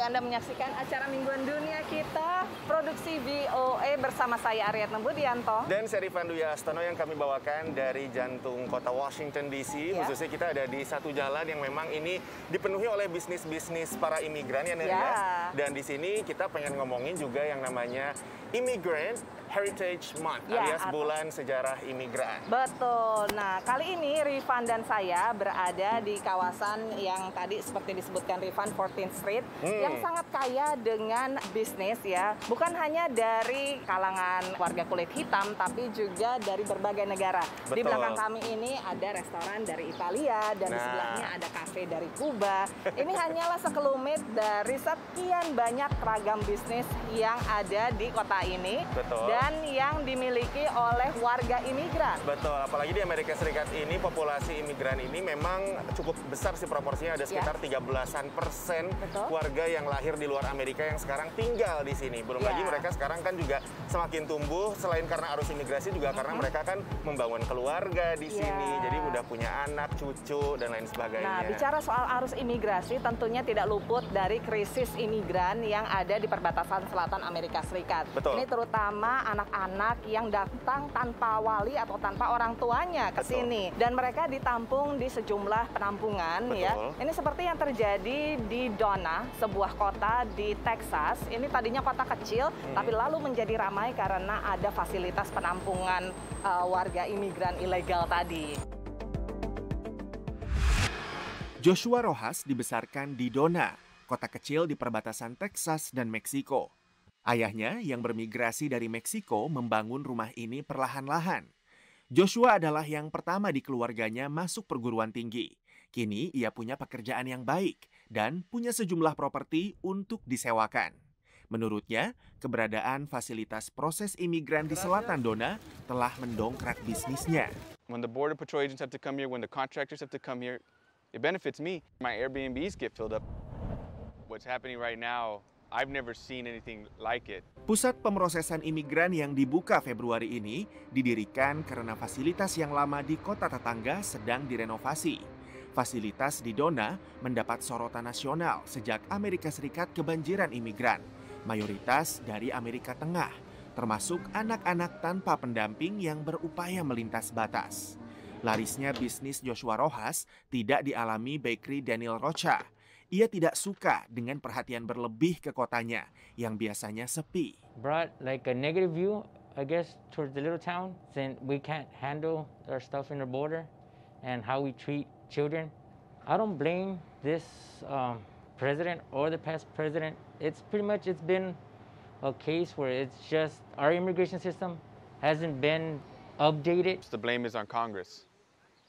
Anda menyaksikan acara Mingguan Dunia kita, produksi VOA bersama saya Aryatna Budianto. Dan saya Rifan Dwi Astono yang kami bawakan dari jantung kota Washington DC. Ya. Khususnya kita ada di satu jalan yang memang ini dipenuhi oleh bisnis-bisnis para imigran ya, ya. Dan di sini kita pengen ngomongin juga yang namanya Immigrant Heritage Month, ya, alias bulan sejarah imigran. Betul. Nah, kali ini Rifan dan saya berada di kawasan yang tadi seperti disebutkan Rifan, 14th Street, yang sangat kaya dengan bisnis ya. Bukan hanya dari kalangan warga kulit hitam, tapi juga dari berbagai negara. Betul. Di belakang kami ini ada restoran dari Italia, dan di sebelahnya ada kafe dari Kuba. Ini hanyalah sekelumit dari sekian banyak ragam bisnis yang ada di kota ini. Betul. Dan yang dimiliki oleh warga imigran. Betul, apalagi di Amerika Serikat ini populasi imigran ini memang cukup besar sih proporsinya, ada sekitar 13% warga yang lahir di luar Amerika yang sekarang tinggal di sini. Belum lagi mereka sekarang kan juga semakin tumbuh selain karena arus imigrasi juga karena mereka kan membangun keluarga di sini. Jadi udah punya anak, cucu dan lain sebagainya. Nah, bicara soal arus imigrasi tentunya tidak luput dari krisis imigran yang ada di perbatasan selatan Amerika Serikat. Betul. Ini terutama anak-anak yang datang tanpa wali atau tanpa orang tuanya ke sini, dan mereka ditampung di sejumlah penampungan. Ya. Ini seperti yang terjadi di Donna, sebuah kota di Texas. Ini tadinya kota kecil, tapi lalu menjadi ramai karena ada fasilitas penampungan warga imigran ilegal tadi. Joshua Rojas dibesarkan di Donna, kota kecil di perbatasan Texas dan Meksiko. Ayahnya yang bermigrasi dari Meksiko membangun rumah ini perlahan-lahan. Joshua adalah yang pertama di keluarganya masuk perguruan tinggi. Kini ia punya pekerjaan yang baik dan punya sejumlah properti untuk disewakan. Menurutnya, keberadaan fasilitas proses imigran di selatan Donna telah mendongkrak bisnisnya. When the Border Patrol agents have to come here, when the contractors have to come here, it benefits me. My Airbnbs get filled up. What's happening right now, I've never seen anything like it. Pusat pemrosesan imigran yang dibuka Februari ini didirikan karena fasilitas yang lama di kota tetangga sedang direnovasi. Fasilitas di Donna mendapat sorotan nasional sejak Amerika Serikat kebanjiran imigran, mayoritas dari Amerika Tengah, termasuk anak-anak tanpa pendamping yang berupaya melintas batas. Larisnya bisnis Joshua Rojas tidak dialami bakery Daniel Rocha. Ia tidak suka dengan perhatian berlebih ke kotanya yang biasanya sepi. Brought like a negative view, I guess, towards the little town, since we can't handle our stuff in the border and how we treat children. I don't blame this president or the past president. It's been a case where it's just our immigration system hasn't been updated. The blame is on Congress.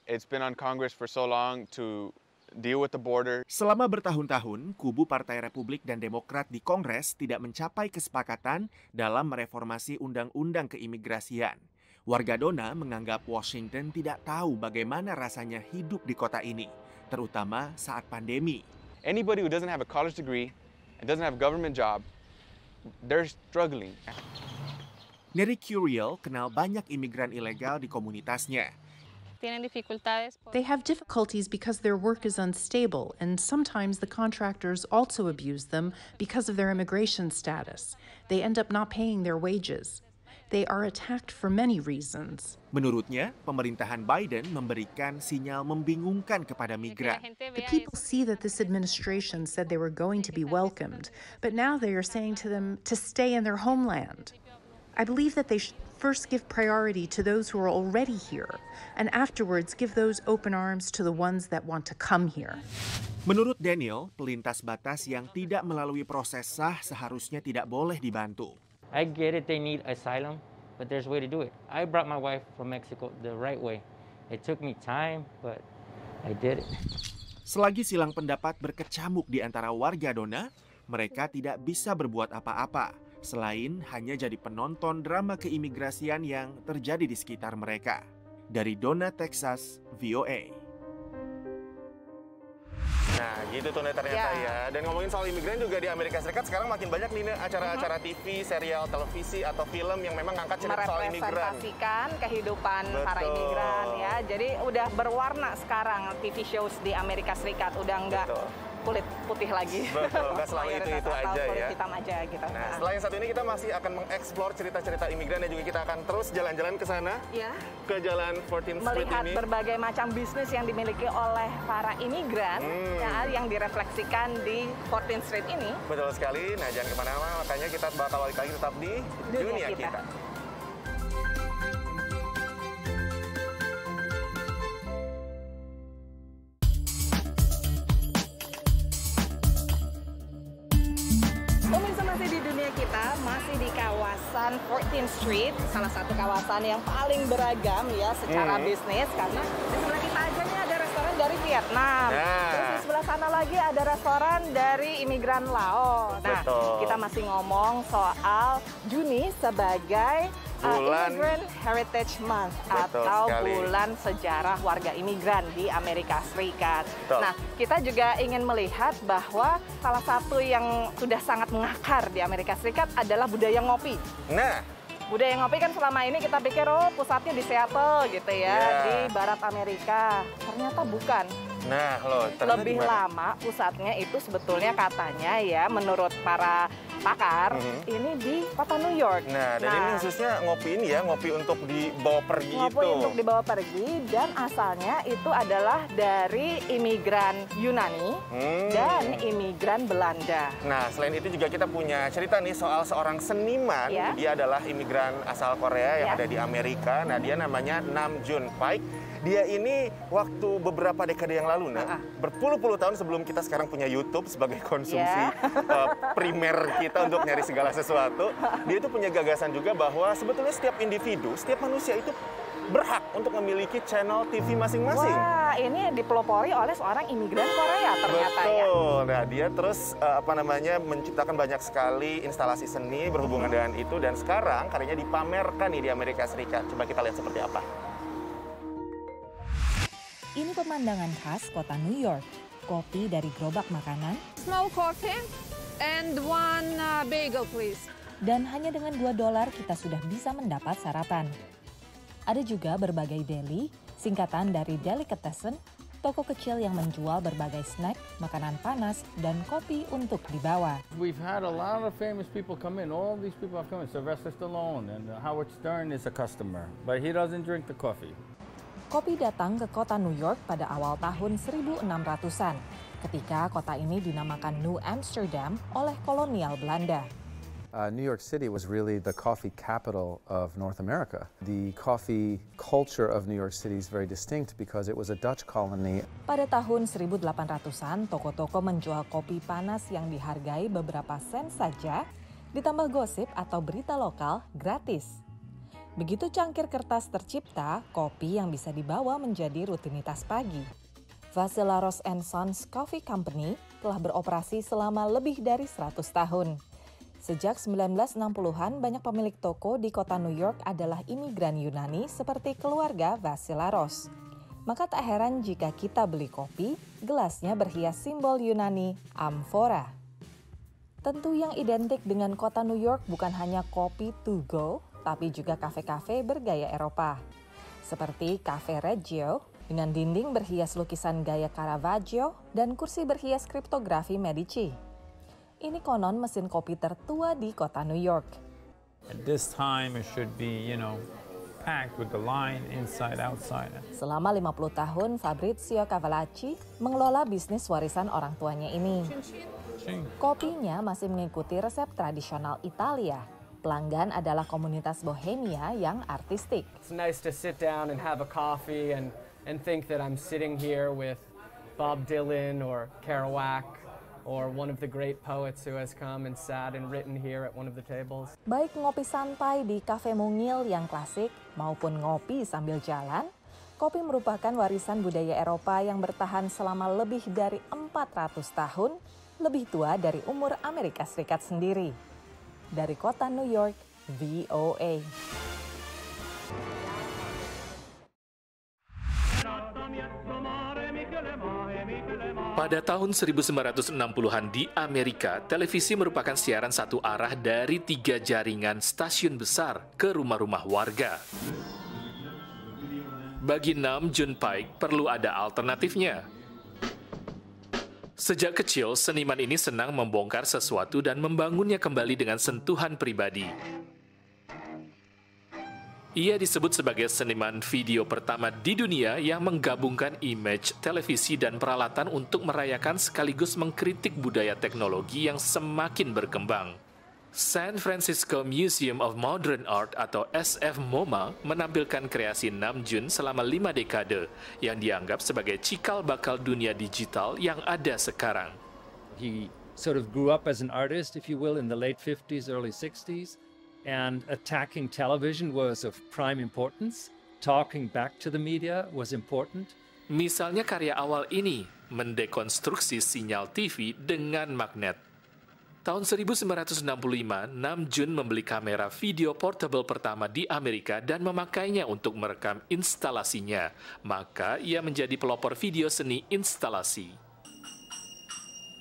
It's been on Congress for so long to deal with the border. Selama bertahun-tahun, kubu Partai Republik dan Demokrat di Kongres tidak mencapai kesepakatan dalam mereformasi undang-undang keimigrasian. Warga Donna menganggap Washington tidak tahu bagaimana rasanya hidup di kota ini, terutama saat pandemi. Anybody who doesn't have a college degree and doesn't have a government job, they're struggling. Neri Curiel kenal banyak imigran ilegal di komunitasnya. They have difficulties because their work is unstable, and sometimes the contractors also abuse them because of their immigration status. They end up not paying their wages. They are attacked for many reasons. Menurutnya, pemerintahan Biden memberikan sinyal membingungkan kepada migran. The people see that this administration said they were going to be welcomed, but now they are saying to them to stay in their homeland. I believe that they should first give priority to those who are already here, and afterwards give those open arms to the ones that want to come here. Menurut Daniel, pelintas batas yang tidak melalui proses sah seharusnya tidak boleh dibantu. I get it, they need asylum, but there's a way to do it. I brought my wife from Mexico the right way. It took me time, but I did it. Selagi silang pendapat berkecamuk di antara warga Donna, mereka tidak bisa berbuat apa-apa selain hanya jadi penonton drama keimigrasian yang terjadi di sekitar mereka. Dari Donna, Texas, VOA. Nah, gitu tuh ternyata ya. Dan ngomongin soal imigran juga di Amerika Serikat sekarang makin banyak nih acara-acara TV, serial televisi atau film yang memang ngangkat cerita soal imigran. Merepresentasikan kehidupan para imigran ya. Jadi udah berwarna sekarang TV shows di Amerika Serikat. Udah nggak kulit putih lagi. Betul, nggak selalu itu aja kulit ya. hitam aja gitu. Nah, setelah yang satu ini kita masih akan mengeksplor cerita-cerita imigran dan juga kita akan terus jalan-jalan ke sana. Ya. Ke jalan 14th Street Melihat ini. berbagai macam bisnis yang dimiliki oleh para imigran ya, yang direfleksikan di 14th Street ini. Betul sekali. Nah, jangan kemana-mana, makanya kita bakal balik lagi tetap di dunia kita. Pemirsa, masih di dunia kita, masih di kawasan 14th Street, salah satu kawasan yang paling beragam ya secara bisnis, karena di sebelah kita aja nih ada restoran dari Vietnam. Terus di sebelah sana lagi ada restoran dari imigran Laos. Nah, kita masih ngomong soal Juni sebagai Immigrant Heritage Month atau bulan sejarah warga imigran di Amerika Serikat. Nah, kita juga ingin melihat bahwa salah satu yang sudah sangat mengakar di Amerika Serikat adalah budaya ngopi. Nah, budaya ngopi kan selama ini kita pikir pusatnya di Seattle gitu ya, di barat Amerika. Ternyata bukan. Nah, loh, lebih lama pusatnya itu sebetulnya katanya ya menurut para pakar ini di kota New York. Nah, dan ini khususnya ngopi ini ya, ngopi untuk dibawa pergi ngopi itu. Untuk dibawa pergi dan asalnya itu adalah dari imigran Yunani dan imigran Belanda. Nah, selain itu juga kita punya cerita nih soal seorang seniman. Dia adalah imigran asal Korea yang ada di Amerika. Nah, dia namanya Nam June Paik. Dia ini waktu beberapa dekade yang lalu, berpuluh-puluh tahun sebelum kita sekarang punya YouTube sebagai konsumsi primer kita untuk nyari segala sesuatu, dia itu punya gagasan juga bahwa sebetulnya setiap individu, setiap manusia itu berhak untuk memiliki channel TV masing-masing. Wah, ini dipelopori oleh seorang imigran Korea ternyata ya. Betul. Nah, dia terus menciptakan banyak sekali instalasi seni berhubungan dengan itu dan sekarang karyanya dipamerkan nih di Amerika Serikat. Coba kita lihat seperti apa. Ini pemandangan khas kota New York. Kopi dari gerobak makanan. Small coffee and one bagel, please. Dan hanya dengan $2 kita sudah bisa mendapat sarapan. Ada juga berbagai deli, singkatan dari delicatessen, toko kecil yang menjual berbagai snack, makanan panas, dan kopi untuk dibawa. We've had a lot of famous people come in. All these people have come in. Sylvester Stallone and Howard Stern is a customer, but he doesn't drink the coffee. Kopi datang ke kota New York pada awal tahun 1600-an, ketika kota ini dinamakan New Amsterdam oleh kolonial Belanda. New York City was really the coffee capital of North America. The coffee culture of New York City is very distinct because it was a Dutch colony. Pada tahun 1800-an, toko-toko menjual kopi panas yang dihargai beberapa sen saja, ditambah gosip atau berita lokal gratis. Begitu cangkir kertas tercipta, kopi yang bisa dibawa menjadi rutinitas pagi. Vassalaros & Sons Coffee Company telah beroperasi selama lebih dari 100 tahun. Sejak 1960-an, banyak pemilik toko di kota New York adalah imigran Yunani seperti keluarga Vassalaros. Maka tak heran jika kita beli kopi, gelasnya berhias simbol Yunani, amphora. Tentu yang identik dengan kota New York bukan hanya kopi to go, tapi juga kafe-kafe bergaya Eropa. Seperti Cafe Reggio, dengan dinding berhias lukisan gaya Caravaggio dan kursi berhias kriptografi Medici. Ini konon mesin kopi tertua di kota New York. At this time it should be, packed with the line inside outside. Selama 50 tahun, Fabrizio Cavalacci mengelola bisnis warisan orang tuanya ini. Kopinya masih mengikuti resep tradisional Italia. Pelanggan adalah komunitas bohemia yang artistik. It's nice to sit down and have a coffee and think that I'm sitting here with Bob Dylan or Kerouac or one of the great poets who has come and sat and written here at one of the tables. Baik ngopi santai di kafe mungil yang klasik maupun ngopi sambil jalan, kopi merupakan warisan budaya Eropa yang bertahan selama lebih dari 400 tahun, lebih tua dari umur Amerika Serikat sendiri. Dari kota New York, VOA. Pada tahun 1960-an di Amerika, televisi merupakan siaran satu arah dari 3 jaringan stasiun besar ke rumah-rumah warga. Bagi Nam June Paik, perlu ada alternatifnya. Sejak kecil, seniman ini senang membongkar sesuatu dan membangunnya kembali dengan sentuhan pribadi. Ia disebut sebagai seniman video pertama di dunia yang menggabungkan image, televisi, dan peralatan untuk merayakan sekaligus mengkritik budaya teknologi yang semakin berkembang. San Francisco Museum of Modern Art atau SF MoMA menampilkan kreasi Namjoon selama 5 dekade yang dianggap sebagai cikal bakal dunia digital yang ada sekarang. He sort of grew up as an artist, if you will, in the late 50s, early 60s, and attacking television was of prime importance. Talking back to the media was important. Misalnya karya awal ini mendekonstruksi sinyal TV dengan magnet. Tahun 1965, Namjoon membeli kamera video portable pertama di Amerika dan memakainya untuk merekam instalasinya. Maka ia menjadi pelopor video seni instalasi.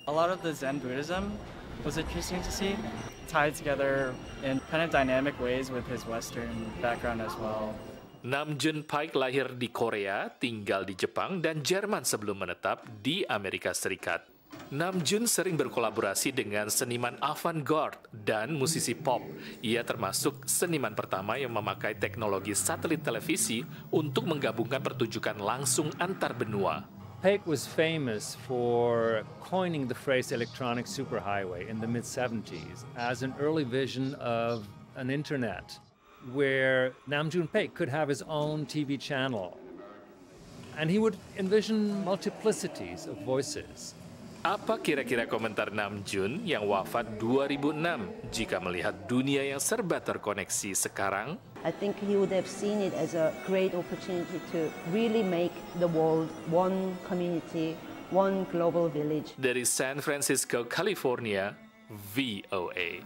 A lot of the Zen Buddhism was interesting to see, tied together in kind of dynamic ways with his Western background as well. Namjoon Paik lahir di Korea, tinggal di Jepang dan Jerman sebelum menetap di Amerika Serikat. Namjoon sering berkolaborasi dengan seniman avant-garde dan musisi pop. Ia termasuk seniman pertama yang memakai teknologi satelit televisi untuk menggabungkan pertunjukan langsung antar benua. Paik was famous for coining the phrase electronic superhighway in the mid-70s as an early vision of an internet where Namjoon Paik could have his own TV channel. And he would envision multiplicities of voices. Apa kira-kira komentar Namjoon yang wafat 2006 jika melihat dunia yang serba terkoneksi sekarang? I think he would have seen it as a great opportunity to really make the world one community, one global village. Dari San Francisco, California, VOA.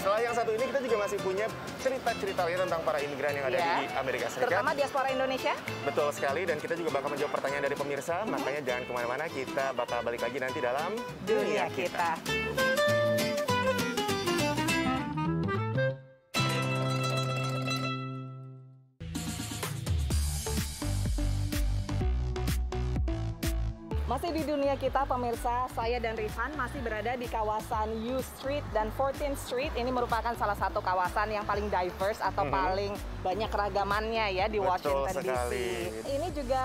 Setelah yang satu ini, kita juga masih punya cerita-cerita lain tentang para imigran yang ada di Amerika Serikat. Terutama diaspora Indonesia. Betul sekali, dan kita juga bakal menjawab pertanyaan dari pemirsa. Makanya jangan kemana-mana, kita bakal balik lagi nanti dalam Dunia Kita. Masih di Dunia Kita, pemirsa, saya dan Rifan masih berada di kawasan U Street dan 14th Street. Ini merupakan salah satu kawasan yang paling diverse atau paling banyak keragamannya ya di Washington DC. Ini juga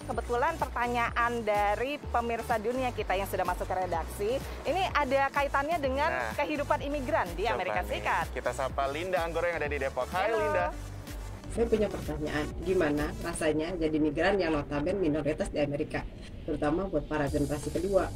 kebetulan pertanyaan dari pemirsa Dunia Kita yang sudah masuk ke redaksi. Ini ada kaitannya dengan kehidupan imigran di Amerika Serikat. Kita sapa Linda Anggoro yang ada di Depok. Hai Linda. Saya punya pertanyaan, gimana rasanya jadi migran yang notabene minoritas di Amerika, terutama buat para generasi kedua?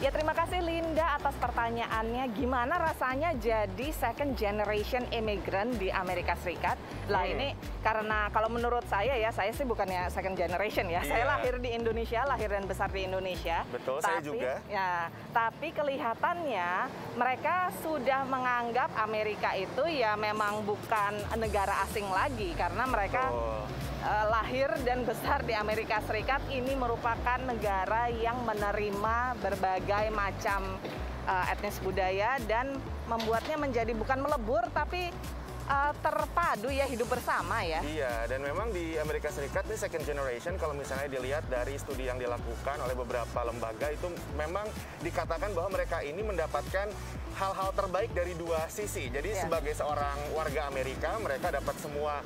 Ya, terima kasih Linda atas pertanyaannya. Gimana rasanya jadi second generation immigrant di Amerika Serikat? Lah ini karena kalau menurut saya ya, saya sih bukannya second generation ya. Saya lahir di Indonesia, lahir dan besar di Indonesia. Betul, saya juga. Ya, tapi kelihatannya mereka sudah menganggap Amerika itu ya memang bukan negara asing lagi karena mereka lahir dan besar di Amerika Serikat. Ini merupakan negara yang menerima berbagai macam etnis budaya dan membuatnya menjadi bukan melebur tapi terpadu ya, hidup bersama ya. Iya, dan memang di Amerika Serikat ini second generation kalau misalnya dilihat dari studi yang dilakukan oleh beberapa lembaga itu memang dikatakan bahwa mereka ini mendapatkan hal-hal terbaik dari dua sisi. Jadi sebagai seorang warga Amerika, mereka dapat semua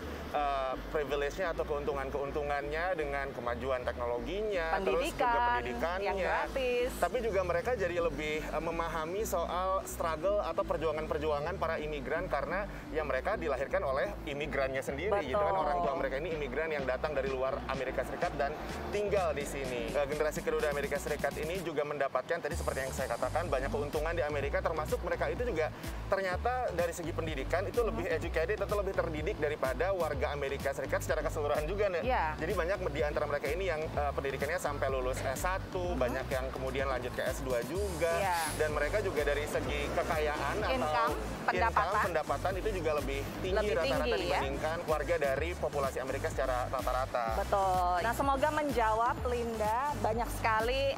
privilege-nya atau keuntungan-keuntungannya dengan kemajuan teknologinya, terus juga pendidikannya yang gratis. Tapi juga mereka jadi lebih memahami soal struggle atau perjuangan-perjuangan para imigran karena ya mereka dilahirkan oleh imigrannya sendiri. Gitu kan, orang tua mereka ini imigran yang datang dari luar Amerika Serikat dan tinggal di sini. Generasi kedua Amerika Serikat ini juga mendapatkan tadi seperti yang saya katakan banyak keuntungan di Amerika, termasuk mereka itu juga ternyata dari segi pendidikan itu lebih educated atau lebih terdidik daripada warga Amerika Serikat secara keseluruhan juga nih. Jadi banyak di antara mereka ini yang pendidikannya sampai lulus S1, banyak yang kemudian lanjut ke S2 juga. Dan mereka juga dari segi kekayaan atau pendapatan itu juga lebih tinggi rata-rata dibandingkan warga dari populasi Amerika secara rata-rata. Betul. Nah, semoga menjawab, Linda, banyak sekali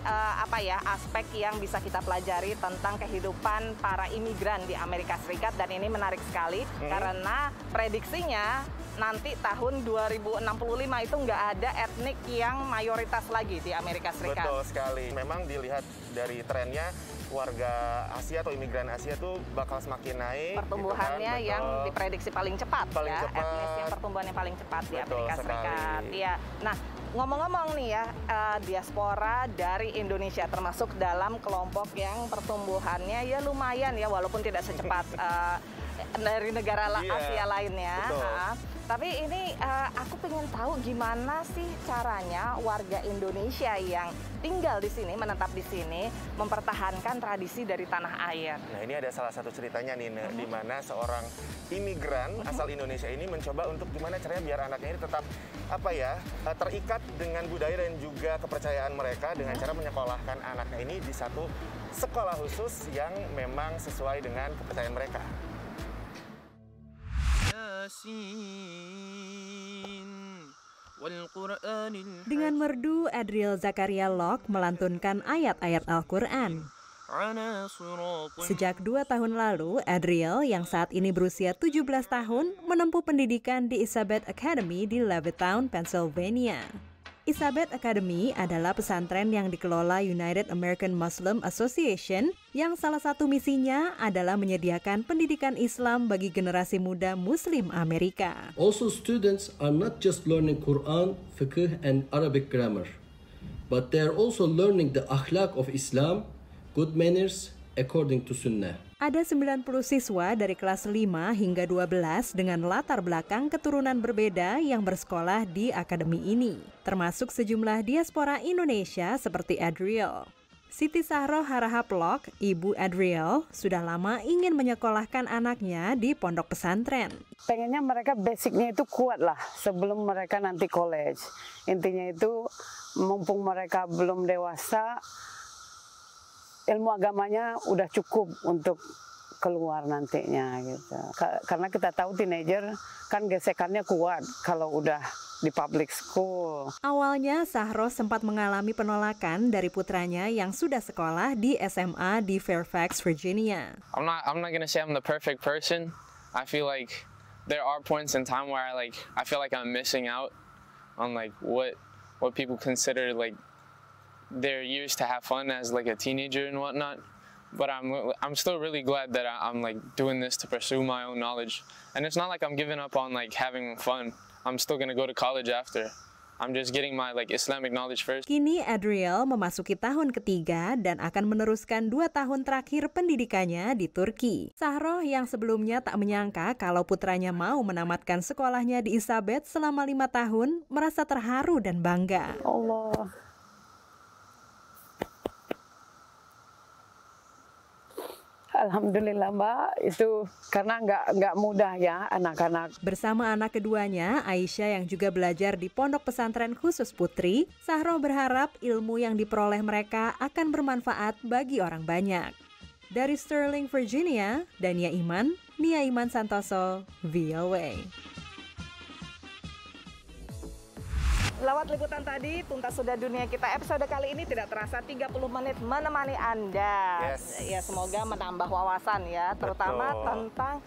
aspek yang bisa kita pelajari tentang kehidupan para imigran di Amerika Serikat, dan ini menarik sekali karena prediksinya nanti tahun 2065 itu nggak ada etnik yang mayoritas lagi di Amerika Serikat. Betul sekali. Memang dilihat dari trennya, warga Asia atau imigran Asia tuh bakal semakin naik. Pertumbuhannya gitu kan? Yang diprediksi paling cepat, etnis yang pertumbuhannya paling cepat di Amerika Serikat. Iya. Nah, ngomong-ngomong nih ya, diaspora dari Indonesia termasuk dalam kelompok yang pertumbuhannya ya lumayan ya, walaupun tidak secepat dari negara Asia lainnya. Tapi ini aku pengen tahu gimana sih caranya warga Indonesia yang tinggal di sini, menetap di sini, mempertahankan tradisi dari tanah air. Nah, ini ada salah satu ceritanya nih, di mana seorang imigran asal Indonesia ini mencoba untuk gimana caranya biar anaknya ini tetap terikat dengan budaya dan juga kepercayaan mereka dengan cara menyekolahkan anaknya ini di satu sekolah khusus yang memang sesuai dengan kepercayaan mereka. Dengan merdu, Adriel Zakaria Locke melantunkan ayat-ayat Al-Quran. Sejak 2 tahun lalu, Adriel yang saat ini berusia 17 tahun menempuh pendidikan di Isabeth Academy di Levittown, Pennsylvania. Isabeth Academy adalah pesantren yang dikelola United American Muslim Association yang salah satu misinya adalah menyediakan pendidikan Islam bagi generasi muda Muslim Amerika. Also, students are not just learning Quran, fiqh, and Arabic grammar, but they are also learning the akhlaq of Islam, good manners according to Sunnah. Ada 90 siswa dari kelas 5 hingga 12 dengan latar belakang keturunan berbeda yang bersekolah di akademi ini, termasuk sejumlah diaspora Indonesia seperti Adriel. Siti Sahroh Harahap Locke, ibu Adriel, sudah lama ingin menyekolahkan anaknya di pondok pesantren. Pengennya mereka basicnya itu kuat lah sebelum mereka nanti college. Intinya itu mumpung mereka belum dewasa, ilmu agamanya udah cukup untuk keluar nantinya gitu. Karena kita tahu teenager kan gesekannya kuat kalau udah di public school. Awalnya Sahroh sempat mengalami penolakan dari putranya yang sudah sekolah di SMA di Fairfax, Virginia. I'm not gonna say I'm the perfect person. I feel like there are points in time where I feel like I'm missing out on what people consider their years to have fun as a teenager and whatnot, but I'm still really glad that I'm doing this to pursue my own knowledge, and it's not like I'm giving up on having fun. I'm still gonna go to college after. I'm just getting my Islamic knowledge first. Kini Adriel memasuki tahun ketiga dan akan meneruskan 2 tahun terakhir pendidikannya di Turki. Sahroh yang sebelumnya tak menyangka kalau putranya mau menamatkan sekolahnya di Isabeth selama 5 tahun merasa terharu dan bangga. Allah. Alhamdulillah Mbak, itu karena nggak mudah ya anak-anak. Bersama anak keduanya, Aisyah yang juga belajar di pondok pesantren khusus putri, Sahroh berharap ilmu yang diperoleh mereka akan bermanfaat bagi orang banyak. Dari Sterling, Virginia, Dania Iman, Nia Iman Santoso, VOA. Lewat liputan tadi, tuntas sudah dunia kita. Episode kali ini tidak terasa 30 menit menemani Anda. Ya, semoga menambah wawasan ya, terutama tentang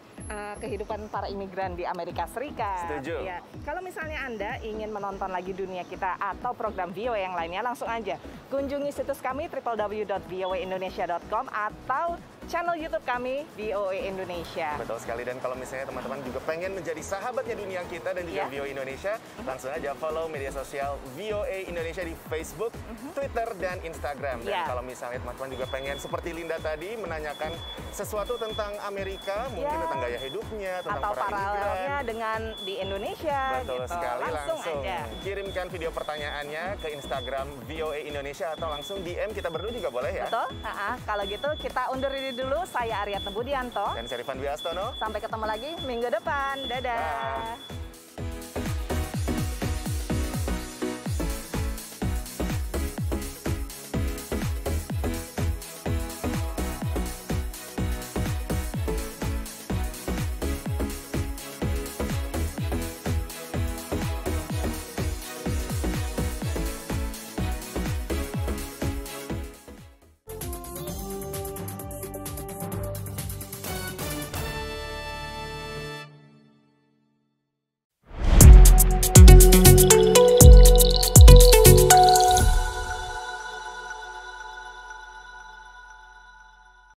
kehidupan para imigran di Amerika Serikat. Setuju. Ya. Kalau misalnya Anda ingin menonton lagi dunia kita atau program VOA yang lainnya, langsung aja kunjungi situs kami www.voaindonesia.com atau channel YouTube kami VOA Indonesia. Betul sekali, dan kalau misalnya teman-teman juga pengen menjadi sahabatnya dunia kita dan juga VOA Indonesia, langsung aja follow media sosial VOA Indonesia di Facebook, Twitter, dan Instagram. Dan kalau misalnya teman-teman juga pengen seperti Linda tadi menanyakan sesuatu tentang Amerika, mungkin tentang gaya hidupnya, tentang atau para paralelnya dengan di Indonesia. Betul gitu. sekali, langsung aja kirimkan video pertanyaannya ke Instagram VOA Indonesia atau langsung DM kita berdua juga boleh ya. Betul. Kalau gitu kita undur diri dulu. Saya Aryatna Budianto dan saya Rifan Dwi Astono. Sampai ketemu lagi minggu depan. Dadah. Bye.